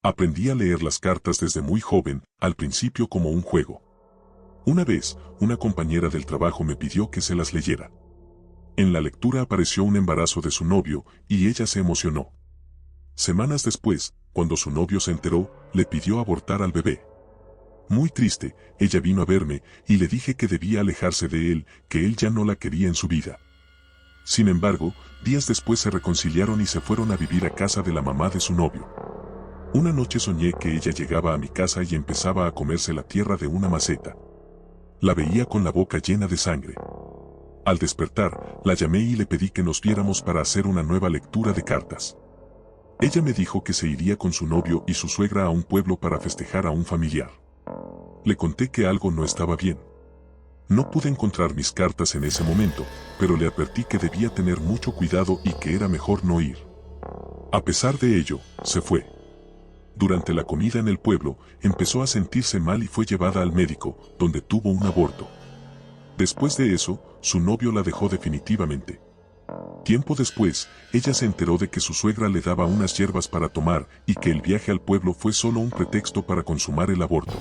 Aprendí a leer las cartas desde muy joven, al principio como un juego. Una vez, una compañera del trabajo me pidió que se las leyera. En la lectura apareció un embarazo de su novio, y ella se emocionó. Semanas después, cuando su novio se enteró, le pidió abortar al bebé. Muy triste, ella vino a verme, y le dije que debía alejarse de él, que él ya no la quería en su vida. Sin embargo, días después se reconciliaron y se fueron a vivir a casa de la mamá de su novio. Una noche soñé que ella llegaba a mi casa y empezaba a comerse la tierra de una maceta. La veía con la boca llena de sangre. Al despertar, la llamé y le pedí que nos viéramos para hacer una nueva lectura de cartas. Ella me dijo que se iría con su novio y su suegra a un pueblo para festejar a un familiar. Le conté que algo no estaba bien. No pude encontrar mis cartas en ese momento, pero le advertí que debía tener mucho cuidado y que era mejor no ir. A pesar de ello, se fue. Durante la comida en el pueblo, empezó a sentirse mal y fue llevada al médico, donde tuvo un aborto. Después de eso, su novio la dejó definitivamente. Tiempo después, ella se enteró de que su suegra le daba unas hierbas para tomar y que el viaje al pueblo fue solo un pretexto para consumar el aborto.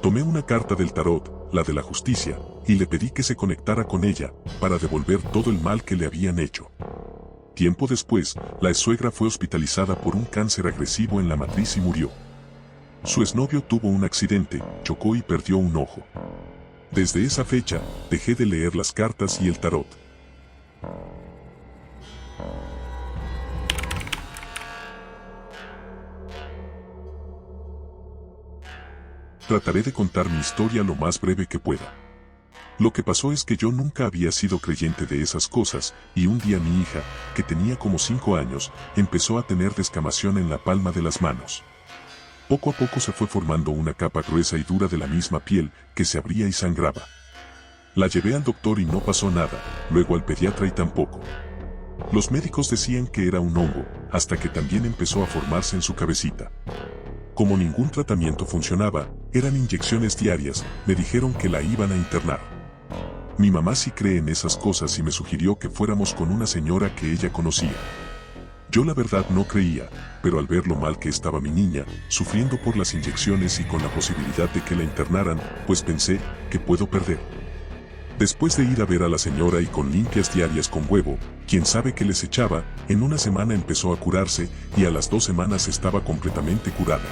Tomé una carta del tarot, la de la justicia, y le pedí que se conectara con ella, para devolver todo el mal que le habían hecho. Tiempo después, la exsuegra fue hospitalizada por un cáncer agresivo en la matriz y murió. Su exnovio tuvo un accidente, chocó y perdió un ojo. Desde esa fecha, dejé de leer las cartas y el tarot. Trataré de contar mi historia lo más breve que pueda. Lo que pasó es que yo nunca había sido creyente de esas cosas, y un día mi hija, que tenía como 5 años, empezó a tener descamación en la palma de las manos. Poco a poco se fue formando una capa gruesa y dura de la misma piel, que se abría y sangraba. La llevé al doctor y no pasó nada, luego al pediatra y tampoco. Los médicos decían que era un hongo, hasta que también empezó a formarse en su cabecita. Como ningún tratamiento funcionaba, eran inyecciones diarias, me dijeron que la iban a internar. Mi mamá sí cree en esas cosas y me sugirió que fuéramos con una señora que ella conocía. Yo la verdad no creía, pero al ver lo mal que estaba mi niña, sufriendo por las inyecciones y con la posibilidad de que la internaran, pues pensé, ¿qué puedo perder? Después de ir a ver a la señora y con limpias diarias con huevo, quien sabe qué les echaba, en una semana empezó a curarse y a las 2 semanas estaba completamente curada.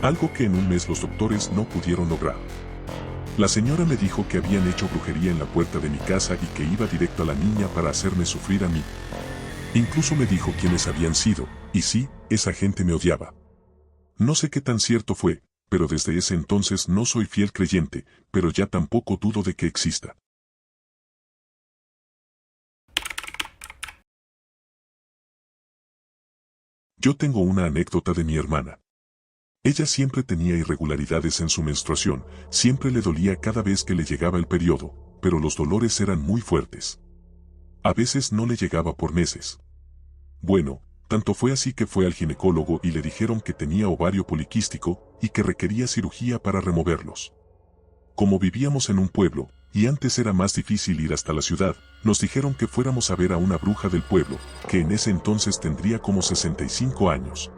Algo que en un mes los doctores no pudieron lograr. La señora me dijo que habían hecho brujería en la puerta de mi casa y que iba directo a la niña para hacerme sufrir a mí. Incluso me dijo quiénes habían sido, y sí, esa gente me odiaba. No sé qué tan cierto fue, pero desde ese entonces no soy fiel creyente, pero ya tampoco dudo de que exista. Yo tengo una anécdota de mi hermana. Ella siempre tenía irregularidades en su menstruación, siempre le dolía cada vez que le llegaba el periodo, pero los dolores eran muy fuertes. A veces no le llegaba por meses. Bueno, tanto fue así que fue al ginecólogo y le dijeron que tenía ovario poliquístico y que requería cirugía para removerlos. Como vivíamos en un pueblo, y antes era más difícil ir hasta la ciudad, nos dijeron que fuéramos a ver a una bruja del pueblo, que en ese entonces tendría como 65 años.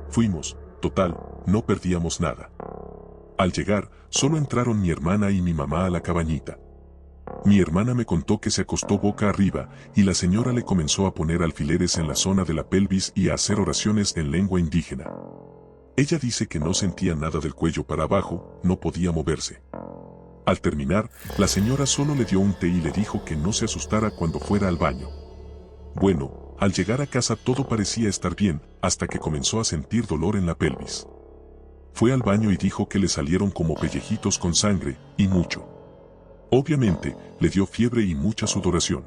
Fuimos, total, no perdíamos nada. Al llegar, solo entraron mi hermana y mi mamá a la cabañita. Mi hermana me contó que se acostó boca arriba, y la señora le comenzó a poner alfileres en la zona de la pelvis y a hacer oraciones en lengua indígena. Ella dice que no sentía nada del cuello para abajo, no podía moverse. Al terminar, la señora solo le dio un té y le dijo que no se asustara cuando fuera al baño. Bueno, al llegar a casa todo parecía estar bien, hasta que comenzó a sentir dolor en la pelvis. Fue al baño y dijo que le salieron como pellejitos con sangre, y mucho. Obviamente, le dio fiebre y mucha sudoración.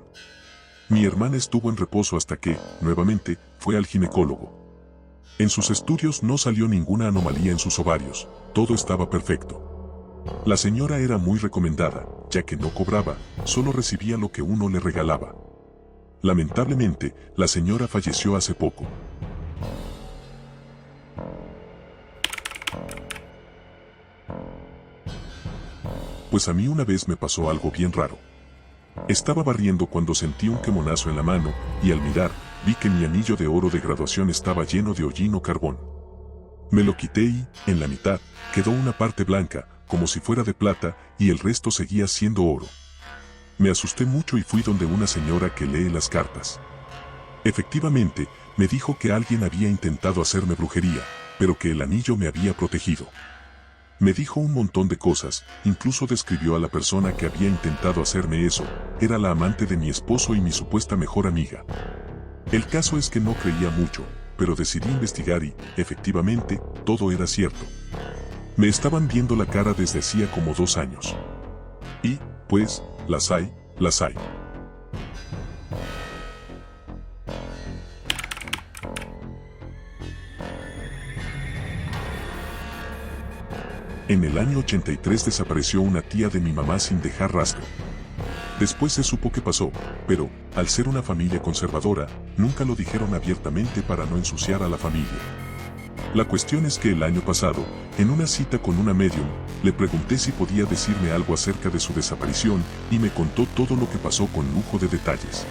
Mi hermana estuvo en reposo hasta que, nuevamente, fue al ginecólogo. En sus estudios no salió ninguna anomalía en sus ovarios, todo estaba perfecto. La señora era muy recomendada, ya que no cobraba, solo recibía lo que uno le regalaba. Lamentablemente, la señora falleció hace poco. Pues a mí una vez me pasó algo bien raro. Estaba barriendo cuando sentí un quemonazo en la mano, y al mirar, vi que mi anillo de oro de graduación estaba lleno de hollín o carbón. Me lo quité y, en la mitad, quedó una parte blanca, como si fuera de plata, y el resto seguía siendo oro. Me asusté mucho y fui donde una señora que lee las cartas. Efectivamente, me dijo que alguien había intentado hacerme brujería, pero que el anillo me había protegido. Me dijo un montón de cosas, incluso describió a la persona que había intentado hacerme eso, era la amante de mi esposo y mi supuesta mejor amiga. El caso es que no creía mucho, pero decidí investigar y, efectivamente, todo era cierto. Me estaban viendo la cara desde hacía como 2 años. Y, pues, las hay, las hay. En el año 83 desapareció una tía de mi mamá sin dejar rastro. Después se supo qué pasó, pero, al ser una familia conservadora, nunca lo dijeron abiertamente para no ensuciar a la familia. La cuestión es que el año pasado, en una cita con una medium, le pregunté si podía decirme algo acerca de su desaparición y me contó todo lo que pasó con lujo de detalles.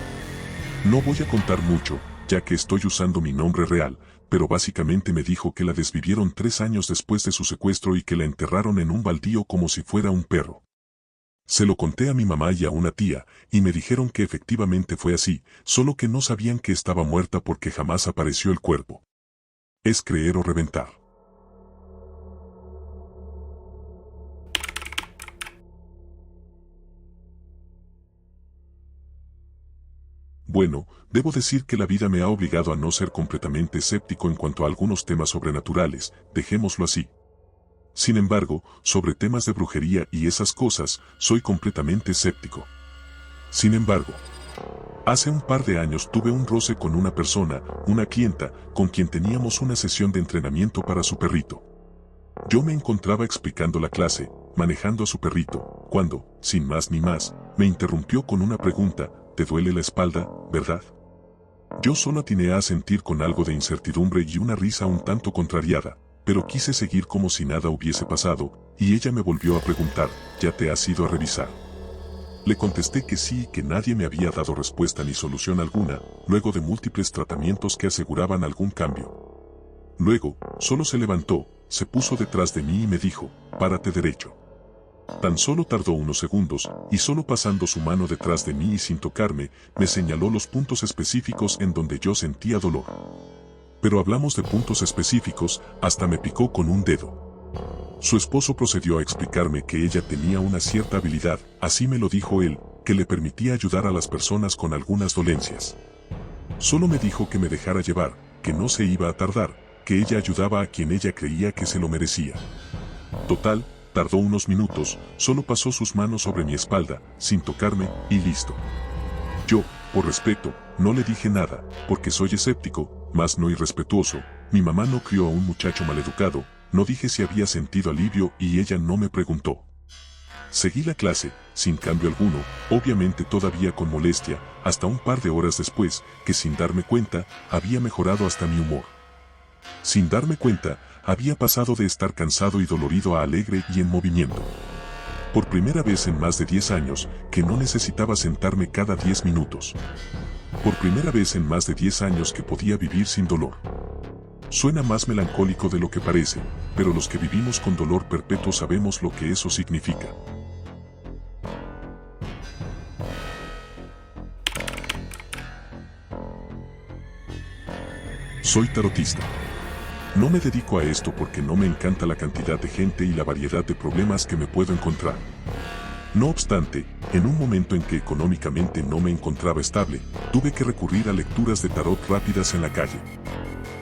No voy a contar mucho, ya que estoy usando mi nombre real, pero básicamente me dijo que la desvivieron 3 años después de su secuestro y que la enterraron en un baldío como si fuera un perro. Se lo conté a mi mamá y a una tía, y me dijeron que efectivamente fue así, solo que no sabían que estaba muerta porque jamás apareció el cuerpo. Es creer o reventar. Bueno, debo decir que la vida me ha obligado a no ser completamente escéptico en cuanto a algunos temas sobrenaturales, dejémoslo así. Sin embargo, sobre temas de brujería y esas cosas, soy completamente escéptico. Sin embargo, hace un par de años tuve un roce con una persona, una clienta, con quien teníamos una sesión de entrenamiento para su perrito. Yo me encontraba explicando la clase, manejando a su perrito, cuando, sin más ni más, me interrumpió con una pregunta: ¿te duele la espalda, verdad? Yo solo atiné a sentir con algo de incertidumbre y una risa un tanto contrariada, pero quise seguir como si nada hubiese pasado, y ella me volvió a preguntar: ¿ya te has ido a revisar? Le contesté que sí y que nadie me había dado respuesta ni solución alguna, luego de múltiples tratamientos que aseguraban algún cambio. Luego, solo se levantó, se puso detrás de mí y me dijo: párate derecho. Tan solo tardó unos segundos, y solo pasando su mano detrás de mí y sin tocarme, me señaló los puntos específicos en donde yo sentía dolor. Pero hablamos de puntos específicos, hasta me picó con un dedo. Su esposo procedió a explicarme que ella tenía una cierta habilidad, así me lo dijo él, que le permitía ayudar a las personas con algunas dolencias. Solo me dijo que me dejara llevar, que no se iba a tardar, que ella ayudaba a quien ella creía que se lo merecía. Total, tardó unos minutos, solo pasó sus manos sobre mi espalda, sin tocarme, y listo. Yo, por respeto, no le dije nada, porque soy escéptico, mas no irrespetuoso. Mi mamá no crió a un muchacho maleducado, no dije si había sentido alivio y ella no me preguntó. Seguí la clase, sin cambio alguno, obviamente todavía con molestia, hasta un par de horas después, que sin darme cuenta, había mejorado hasta mi humor. Sin darme cuenta, había pasado de estar cansado y dolorido a alegre y en movimiento. Por primera vez en más de 10 años, que no necesitaba sentarme cada 10 minutos. Por primera vez en más de 10 años que podía vivir sin dolor. Suena más melancólico de lo que parece, pero los que vivimos con dolor perpetuo sabemos lo que eso significa. Soy tarotista. No me dedico a esto porque no me encanta la cantidad de gente y la variedad de problemas que me puedo encontrar. No obstante, en un momento en que económicamente no me encontraba estable, tuve que recurrir a lecturas de tarot rápidas en la calle.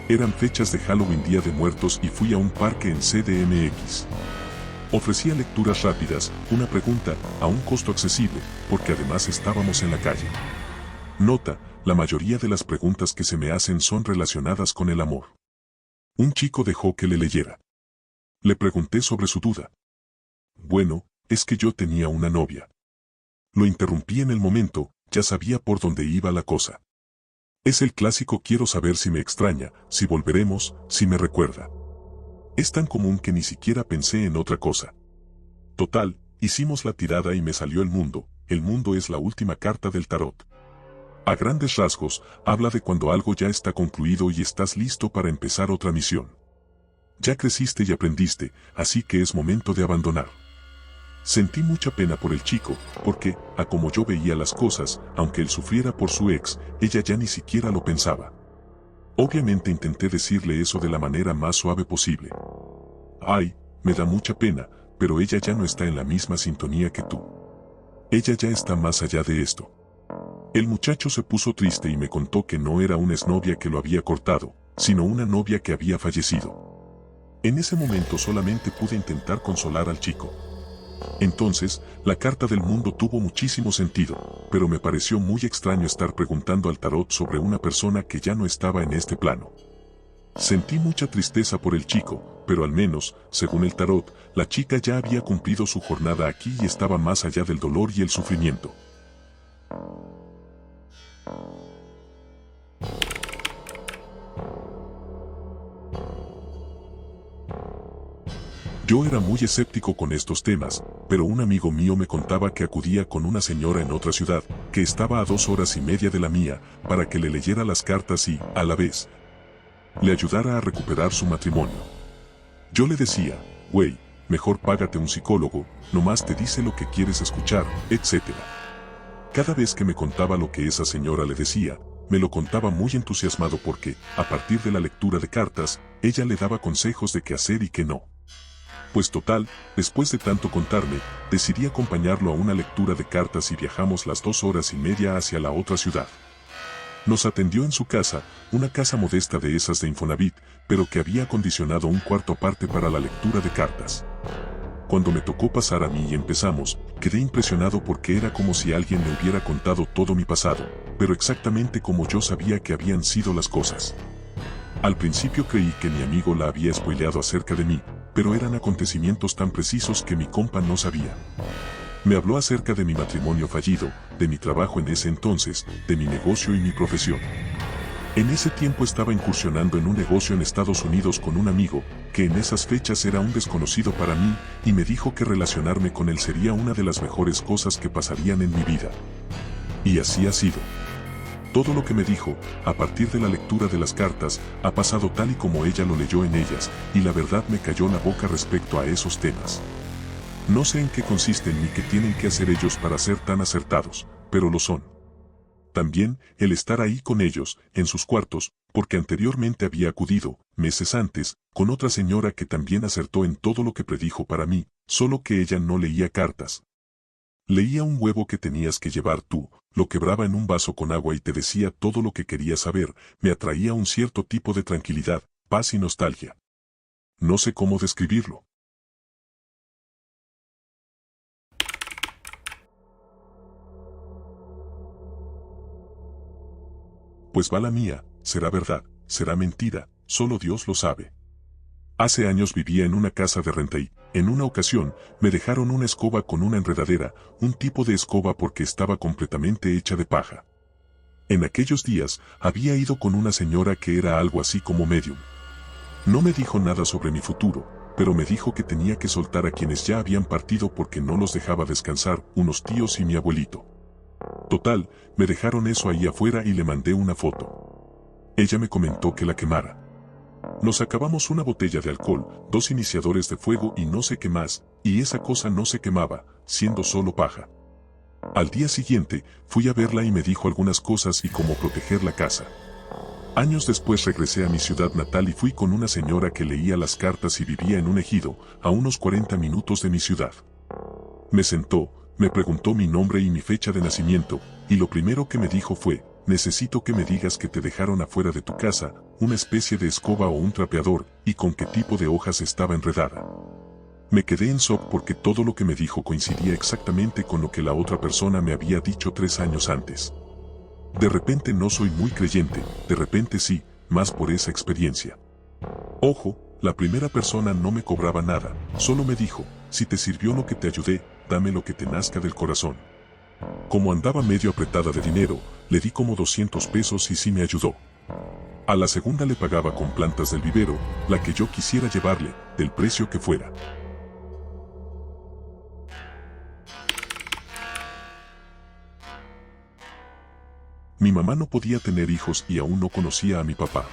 Eran fechas de Halloween, Día de Muertos, y fui a un parque en CDMX. Ofrecía lecturas rápidas, una pregunta, a un costo accesible, porque además estábamos en la calle. Nota: la mayoría de las preguntas que se me hacen son relacionadas con el amor. Un chico dejó que le leyera. Le pregunté sobre su duda. Bueno, es que yo tenía una novia. Lo interrumpí en el momento, ya sabía por dónde iba la cosa. Es el clásico: quiero saber si me extraña, si volveremos, si me recuerda. Es tan común que ni siquiera pensé en otra cosa. Total, hicimos la tirada y me salió el mundo. El mundo es la última carta del tarot. A grandes rasgos, habla de cuando algo ya está concluido y estás listo para empezar otra misión. Ya creciste y aprendiste, así que es momento de abandonar. Sentí mucha pena por el chico, porque, a como yo veía las cosas, aunque él sufriera por su ex, ella ya ni siquiera lo pensaba. Obviamente intenté decirle eso de la manera más suave posible. Ay, me da mucha pena, pero ella ya no está en la misma sintonía que tú. Ella ya está más allá de esto. El muchacho se puso triste y me contó que no era una exnovia que lo había cortado, sino una novia que había fallecido. En ese momento solamente pude intentar consolar al chico. Entonces, la carta del mundo tuvo muchísimo sentido, pero me pareció muy extraño estar preguntando al tarot sobre una persona que ya no estaba en este plano. Sentí mucha tristeza por el chico, pero al menos, según el tarot, la chica ya había cumplido su jornada aquí y estaba más allá del dolor y el sufrimiento. Yo era muy escéptico con estos temas, pero un amigo mío me contaba que acudía con una señora en otra ciudad, que estaba a 2 horas y media de la mía, para que le leyera las cartas y, a la vez, le ayudara a recuperar su matrimonio. Yo le decía, güey, mejor págate un psicólogo, nomás te dice lo que quieres escuchar, etc. Cada vez que me contaba lo que esa señora le decía, me lo contaba muy entusiasmado porque, a partir de la lectura de cartas, ella le daba consejos de qué hacer y qué no. Pues total, después de tanto contarme, decidí acompañarlo a una lectura de cartas y viajamos las 2 horas y media hacia la otra ciudad. Nos atendió en su casa, una casa modesta de esas de Infonavit, pero que había acondicionado un cuarto aparte para la lectura de cartas. Cuando me tocó pasar a mí y empezamos, quedé impresionado porque era como si alguien me hubiera contado todo mi pasado, pero exactamente como yo sabía que habían sido las cosas. Al principio creí que mi amigo la había spoileado acerca de mí, pero eran acontecimientos tan precisos que mi compa no sabía. Me habló acerca de mi matrimonio fallido, de mi trabajo en ese entonces, de mi negocio y mi profesión. En ese tiempo estaba incursionando en un negocio en Estados Unidos con un amigo, que en esas fechas era un desconocido para mí, y me dijo que relacionarme con él sería una de las mejores cosas que pasarían en mi vida. Y así ha sido. Todo lo que me dijo, a partir de la lectura de las cartas, ha pasado tal y como ella lo leyó en ellas, y la verdad me cayó la boca respecto a esos temas. No sé en qué consisten ni qué tienen que hacer ellos para ser tan acertados, pero lo son. También, el estar ahí con ellos, en sus cuartos, porque anteriormente había acudido, meses antes, con otra señora que también acertó en todo lo que predijo para mí, solo que ella no leía cartas. Leía un huevo que tenías que llevar tú, lo quebraba en un vaso con agua y te decía todo lo que querías saber, me atraía un cierto tipo de tranquilidad, paz y nostalgia. No sé cómo describirlo. Pues va la mía, será verdad, será mentira, solo Dios lo sabe. Hace años vivía en una casa de renta y, en una ocasión, me dejaron una escoba con una enredadera, un tipo de escoba porque estaba completamente hecha de paja. En aquellos días, había ido con una señora que era algo así como medium. No me dijo nada sobre mi futuro, pero me dijo que tenía que soltar a quienes ya habían partido porque no los dejaba descansar, unos tíos y mi abuelito. Total, me dejaron eso ahí afuera y le mandé una foto. Ella me comentó que la quemara. Nos acabamos una botella de alcohol, 2 iniciadores de fuego y no sé qué más, y esa cosa no se quemaba, siendo solo paja. Al día siguiente, fui a verla y me dijo algunas cosas y cómo proteger la casa. Años después regresé a mi ciudad natal y fui con una señora que leía las cartas y vivía en un ejido, a unos 40 minutos de mi ciudad. Me sentó, me preguntó mi nombre y mi fecha de nacimiento, y lo primero que me dijo fue, necesito que me digas que te dejaron afuera de tu casa, una especie de escoba o un trapeador, y con qué tipo de hojas estaba enredada. Me quedé en shock porque todo lo que me dijo coincidía exactamente con lo que la otra persona me había dicho 3 años antes. De repente no soy muy creyente, de repente sí, más por esa experiencia. Ojo, la primera persona no me cobraba nada, solo me dijo, si te sirvió lo que te ayudé, dame lo que te nazca del corazón. Como andaba medio apretada de dinero, le di como 200 pesos y sí me ayudó. A la segunda le pagaba con plantas del vivero, la que yo quisiera llevarle, del precio que fuera. Mi mamá no podía tener hijos y aún no conocía a mi papá.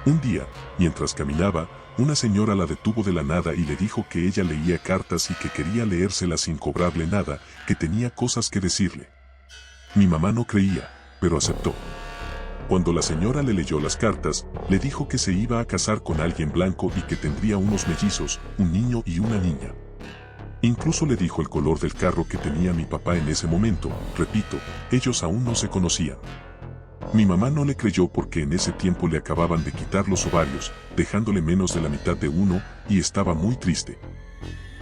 Un día, mientras caminaba, una señora la detuvo de la nada y le dijo que ella leía cartas y que quería leérselas sin cobrarle nada, que tenía cosas que decirle. Mi mamá no creía, pero aceptó. Cuando la señora le leyó las cartas, le dijo que se iba a casar con alguien blanco y que tendría unos mellizos, un niño y una niña. Incluso le dijo el color del carro que tenía mi papá en ese momento. Repito, ellos aún no se conocían. Mi mamá no le creyó porque en ese tiempo le acababan de quitar los ovarios, dejándole menos de la mitad de uno, y estaba muy triste.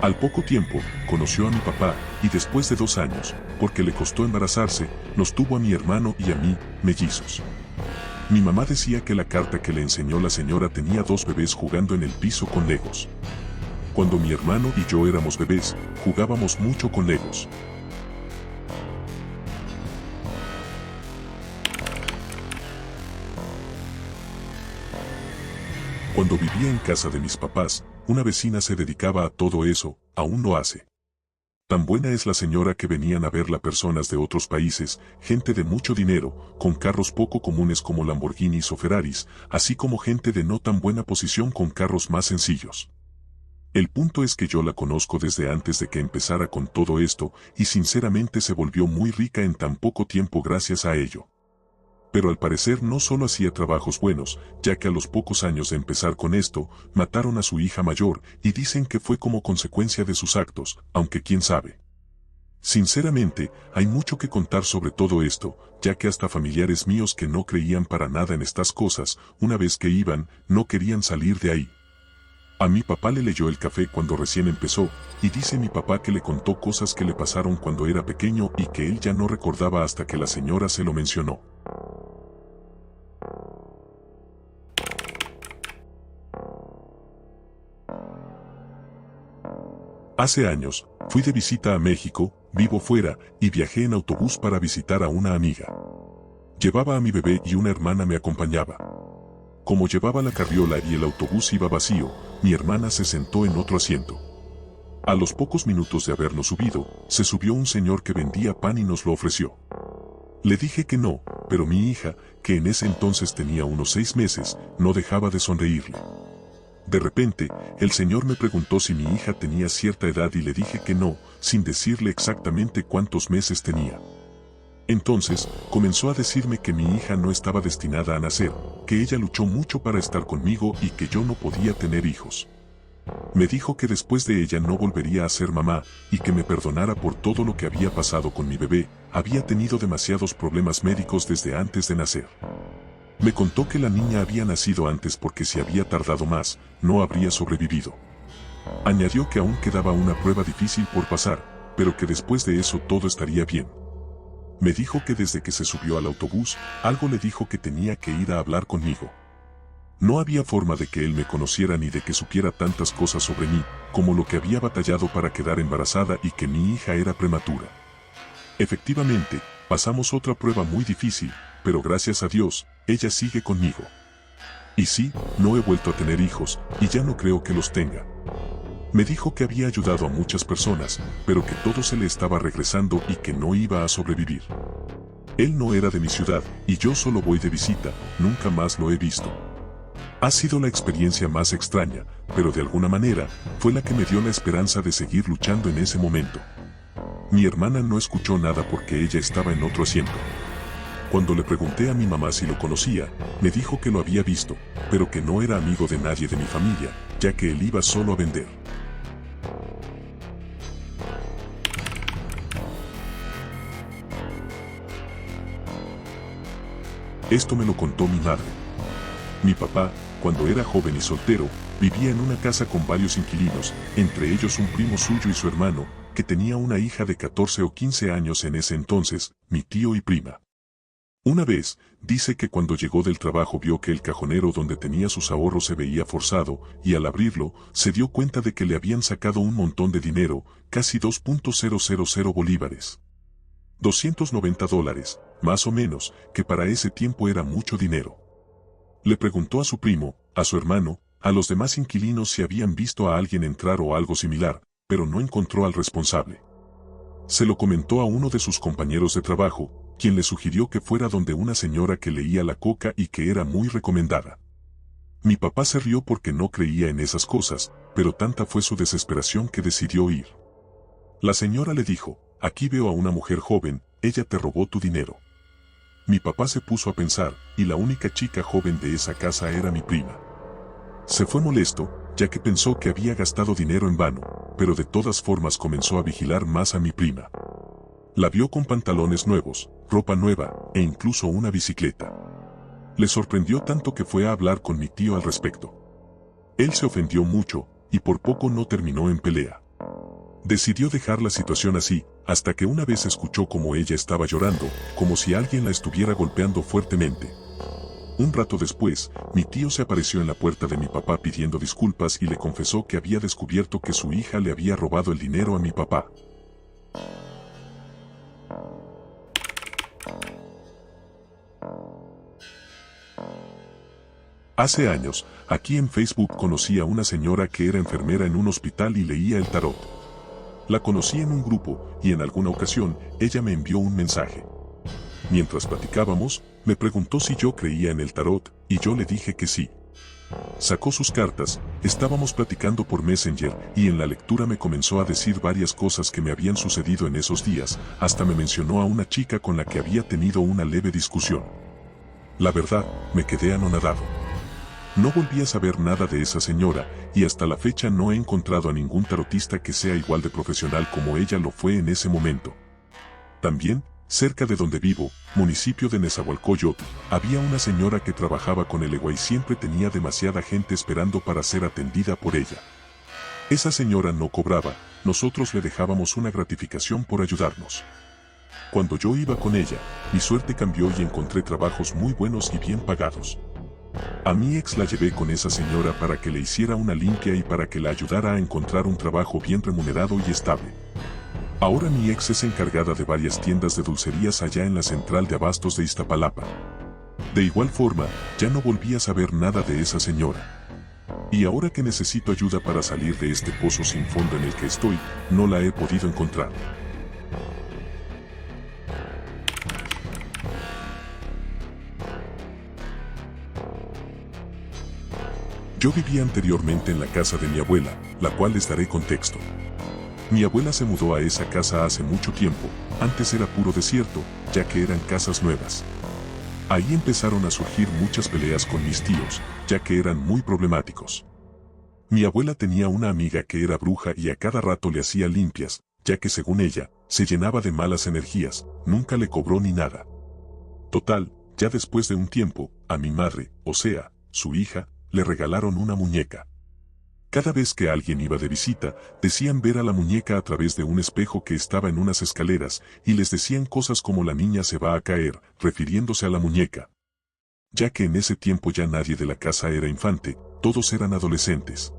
Al poco tiempo, conoció a mi papá, y después de 2 años, porque le costó embarazarse, nos tuvo a mi hermano y a mí, mellizos. Mi mamá decía que la carta que le enseñó la señora tenía 2 bebés jugando en el piso con legos. Cuando mi hermano y yo éramos bebés, jugábamos mucho con legos. Cuando vivía en casa de mis papás, una vecina se dedicaba a todo eso, aún lo hace. Tan buena es la señora que venían a verla personas de otros países, gente de mucho dinero, con carros poco comunes como Lamborghinis o Ferraris, así como gente de no tan buena posición con carros más sencillos. El punto es que yo la conozco desde antes de que empezara con todo esto, y sinceramente se volvió muy rica en tan poco tiempo gracias a ello. Pero al parecer no solo hacía trabajos buenos, ya que a los pocos años de empezar con esto, mataron a su hija mayor, y dicen que fue como consecuencia de sus actos, aunque quién sabe. Sinceramente, hay mucho que contar sobre todo esto, ya que hasta familiares míos que no creían para nada en estas cosas, una vez que iban, no querían salir de ahí. A mi papá le leyó el café cuando recién empezó, y dice mi papá que le contó cosas que le pasaron cuando era pequeño y que él ya no recordaba hasta que la señora se lo mencionó. Hace años, fui de visita a México, vivo fuera, y viajé en autobús para visitar a una amiga. Llevaba a mi bebé y una hermana me acompañaba. Como llevaba la carriola y el autobús iba vacío, mi hermana se sentó en otro asiento. A los pocos minutos de habernos subido, se subió un señor que vendía pan y nos lo ofreció. Le dije que no, pero mi hija, que en ese entonces tenía unos 6 meses, no dejaba de sonreírle. De repente, el señor me preguntó si mi hija tenía cierta edad y le dije que no, sin decirle exactamente cuántos meses tenía. Entonces, comenzó a decirme que mi hija no estaba destinada a nacer, que ella luchó mucho para estar conmigo y que yo no podía tener hijos. Me dijo que después de ella no volvería a ser mamá, y que me perdonara por todo lo que había pasado con mi bebé, había tenido demasiados problemas médicos desde antes de nacer. Me contó que la niña había nacido antes porque si había tardado más, no habría sobrevivido. Añadió que aún quedaba una prueba difícil por pasar, pero que después de eso todo estaría bien. Me dijo que desde que se subió al autobús, algo le dijo que tenía que ir a hablar conmigo. No había forma de que él me conociera ni de que supiera tantas cosas sobre mí, como lo que había batallado para quedar embarazada y que mi hija era prematura. Efectivamente, pasamos otra prueba muy difícil, pero gracias a Dios, ella sigue conmigo. Y sí, no he vuelto a tener hijos, y ya no creo que los tenga. Me dijo que había ayudado a muchas personas, pero que todo se le estaba regresando y que no iba a sobrevivir. Él no era de mi ciudad, y yo solo voy de visita, nunca más lo he visto. Ha sido la experiencia más extraña, pero de alguna manera, fue la que me dio la esperanza de seguir luchando en ese momento. Mi hermana no escuchó nada porque ella estaba en otro asiento. Cuando le pregunté a mi mamá si lo conocía, me dijo que lo había visto, pero que no era amigo de nadie de mi familia, ya que él iba solo a vender. Esto me lo contó mi madre. Mi papá, cuando era joven y soltero, vivía en una casa con varios inquilinos, entre ellos un primo suyo y su hermano, que tenía una hija de 14 o 15 años en ese entonces, mi tío y prima. Una vez, dice que cuando llegó del trabajo vio que el cajonero donde tenía sus ahorros se veía forzado, y al abrirlo, se dio cuenta de que le habían sacado un montón de dinero, casi 2.000 bolívares. $290, más o menos, que para ese tiempo era mucho dinero. Le preguntó a su primo, a su hermano, a los demás inquilinos si habían visto a alguien entrar o algo similar, pero no encontró al responsable. Se lo comentó a uno de sus compañeros de trabajo, quien le sugirió que fuera donde una señora que leía la Coca y que era muy recomendada. Mi papá se rió porque no creía en esas cosas, pero tanta fue su desesperación que decidió ir. La señora le dijo, aquí veo a una mujer joven, ella te robó tu dinero. Mi papá se puso a pensar, y la única chica joven de esa casa era mi prima. Se fue molesto, ya que pensó que había gastado dinero en vano, pero de todas formas comenzó a vigilar más a mi prima. La vio con pantalones nuevos, ropa nueva, e incluso una bicicleta. Le sorprendió tanto que fue a hablar con mi tío al respecto. Él se ofendió mucho, y por poco no terminó en pelea. Decidió dejar la situación así, hasta que una vez escuchó como ella estaba llorando, como si alguien la estuviera golpeando fuertemente. Un rato después, mi tío se apareció en la puerta de mi papá pidiendo disculpas y le confesó que había descubierto que su hija le había robado el dinero a mi papá. Hace años, aquí en Facebook conocí a una señora que era enfermera en un hospital y leía el tarot. La conocí en un grupo, y en alguna ocasión, ella me envió un mensaje. Mientras platicábamos, me preguntó si yo creía en el tarot, y yo le dije que sí. Sacó sus cartas, estábamos platicando por Messenger, y en la lectura me comenzó a decir varias cosas que me habían sucedido en esos días, hasta me mencionó a una chica con la que había tenido una leve discusión. La verdad, me quedé anonadado. No volví a saber nada de esa señora, y hasta la fecha no he encontrado a ningún tarotista que sea igual de profesional como ella lo fue en ese momento. También, cerca de donde vivo, municipio de Nezahualcóyotl, había una señora que trabajaba con el EGUA y siempre tenía demasiada gente esperando para ser atendida por ella. Esa señora no cobraba, nosotros le dejábamos una gratificación por ayudarnos. Cuando yo iba con ella, mi suerte cambió y encontré trabajos muy buenos y bien pagados. A mi ex la llevé con esa señora para que le hiciera una limpia y para que la ayudara a encontrar un trabajo bien remunerado y estable. Ahora mi ex es encargada de varias tiendas de dulcerías allá en la central de abastos de Iztapalapa. De igual forma, ya no volví a saber nada de esa señora. Y ahora que necesito ayuda para salir de este pozo sin fondo en el que estoy, no la he podido encontrar. Yo vivía anteriormente en la casa de mi abuela, la cual les daré contexto. Mi abuela se mudó a esa casa hace mucho tiempo, antes era puro desierto, ya que eran casas nuevas. Ahí empezaron a surgir muchas peleas con mis tíos, ya que eran muy problemáticos. Mi abuela tenía una amiga que era bruja y a cada rato le hacía limpias, ya que según ella, se llenaba de malas energías, nunca le cobró ni nada. Total, ya después de un tiempo, a mi madre, o sea, su hija, le regalaron una muñeca. Cada vez que alguien iba de visita, decían ver a la muñeca a través de un espejo que estaba en unas escaleras, y les decían cosas como la niña se va a caer, refiriéndose a la muñeca. Ya que en ese tiempo ya nadie de la casa era infante, todos eran adolescentes.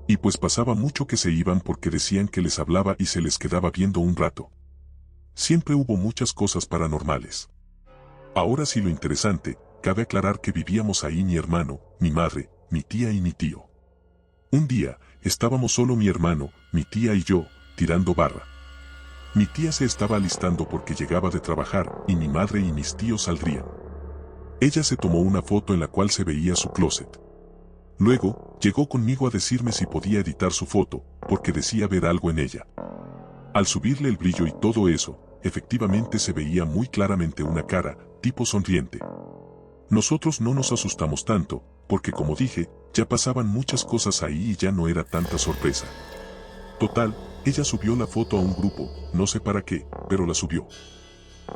Y pues pasaba mucho que se iban porque decían que les hablaba y se les quedaba viendo un rato. Siempre hubo muchas cosas paranormales. Ahora sí, lo interesante, cabe aclarar que vivíamos ahí mi hermano, mi madre, mi tía y mi tío. Un día, estábamos solo mi hermano, mi tía y yo, tirando barra. Mi tía se estaba alistando porque llegaba de trabajar y mi madre y mis tíos saldrían. Ella se tomó una foto en la cual se veía su closet. Luego, llegó conmigo a decirme si podía editar su foto, porque decía ver algo en ella. Al subirle el brillo y todo eso, efectivamente se veía muy claramente una cara, tipo sonriente. Nosotros no nos asustamos tanto, porque como dije, ya pasaban muchas cosas ahí y ya no era tanta sorpresa. Total, ella subió la foto a un grupo, no sé para qué, pero la subió.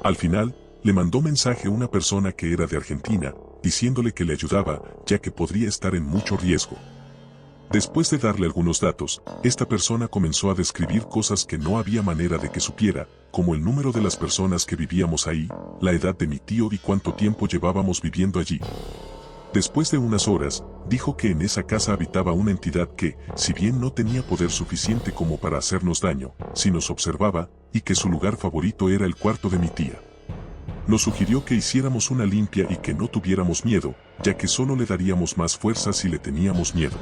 Al final, le mandó mensaje a una persona que era de Argentina, diciéndole que le ayudaba, ya que podría estar en mucho riesgo. Después de darle algunos datos, esta persona comenzó a describir cosas que no había manera de que supiera, como el número de las personas que vivíamos ahí, la edad de mi tío y cuánto tiempo llevábamos viviendo allí. Después de unas horas, dijo que en esa casa habitaba una entidad que, si bien no tenía poder suficiente como para hacernos daño, sí nos observaba, y que su lugar favorito era el cuarto de mi tía. Nos sugirió que hiciéramos una limpia y que no tuviéramos miedo, ya que solo le daríamos más fuerza si le teníamos miedo.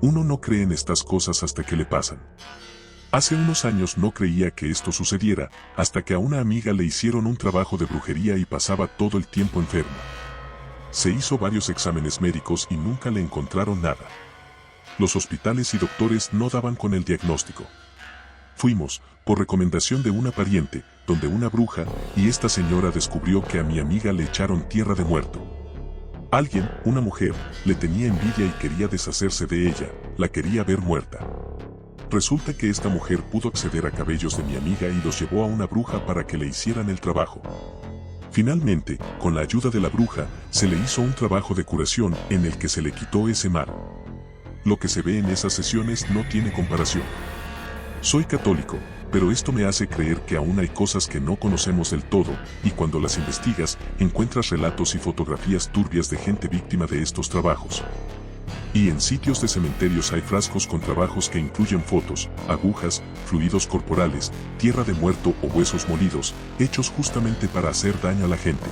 Uno no cree en estas cosas hasta que le pasan. Hace unos años no creía que esto sucediera, hasta que a una amiga le hicieron un trabajo de brujería y pasaba todo el tiempo enferma. Se hizo varios exámenes médicos y nunca le encontraron nada. Los hospitales y doctores no daban con el diagnóstico. Fuimos, por recomendación de una pariente, donde una bruja, y esta señora descubrió que a mi amiga le echaron tierra de muerto. Alguien, una mujer, le tenía envidia y quería deshacerse de ella, la quería ver muerta. Resulta que esta mujer pudo acceder a cabellos de mi amiga y los llevó a una bruja para que le hicieran el trabajo. Finalmente, con la ayuda de la bruja, se le hizo un trabajo de curación en el que se le quitó ese mal. Lo que se ve en esas sesiones no tiene comparación. Soy católico, pero esto me hace creer que aún hay cosas que no conocemos del todo, y cuando las investigas, encuentras relatos y fotografías turbias de gente víctima de estos trabajos. Y en sitios de cementerios hay frascos con trabajos que incluyen fotos, agujas, fluidos corporales, tierra de muerto o huesos molidos, hechos justamente para hacer daño a la gente.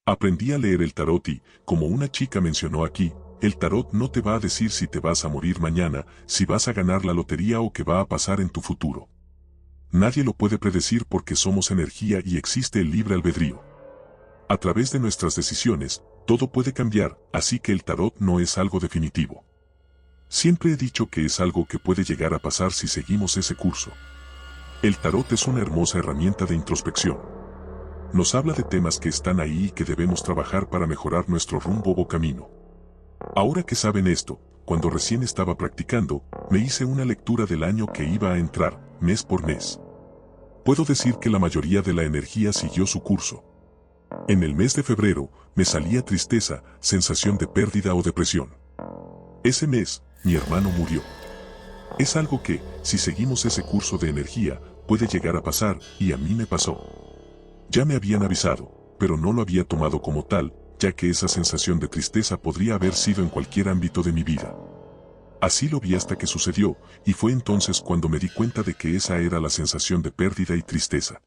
Aprendí a leer el tarot y, como una chica mencionó aquí, el tarot no te va a decir si te vas a morir mañana, si vas a ganar la lotería o qué va a pasar en tu futuro. Nadie lo puede predecir porque somos energía y existe el libre albedrío. A través de nuestras decisiones, todo puede cambiar, así que el tarot no es algo definitivo. Siempre he dicho que es algo que puede llegar a pasar si seguimos ese curso. El tarot es una hermosa herramienta de introspección. Nos habla de temas que están ahí y que debemos trabajar para mejorar nuestro rumbo o camino. Ahora que saben esto, cuando recién estaba practicando, me hice una lectura del año que iba a entrar, mes por mes. Puedo decir que la mayoría de la energía siguió su curso. En el mes de febrero, me salía tristeza, sensación de pérdida o depresión. Ese mes, mi hermano murió. Es algo que, si seguimos ese curso de energía, puede llegar a pasar, y a mí me pasó. Ya me habían avisado, pero no lo había tomado como tal, ya que esa sensación de tristeza podría haber sido en cualquier ámbito de mi vida. Así lo vi hasta que sucedió, y fue entonces cuando me di cuenta de que esa era la sensación de pérdida y tristeza.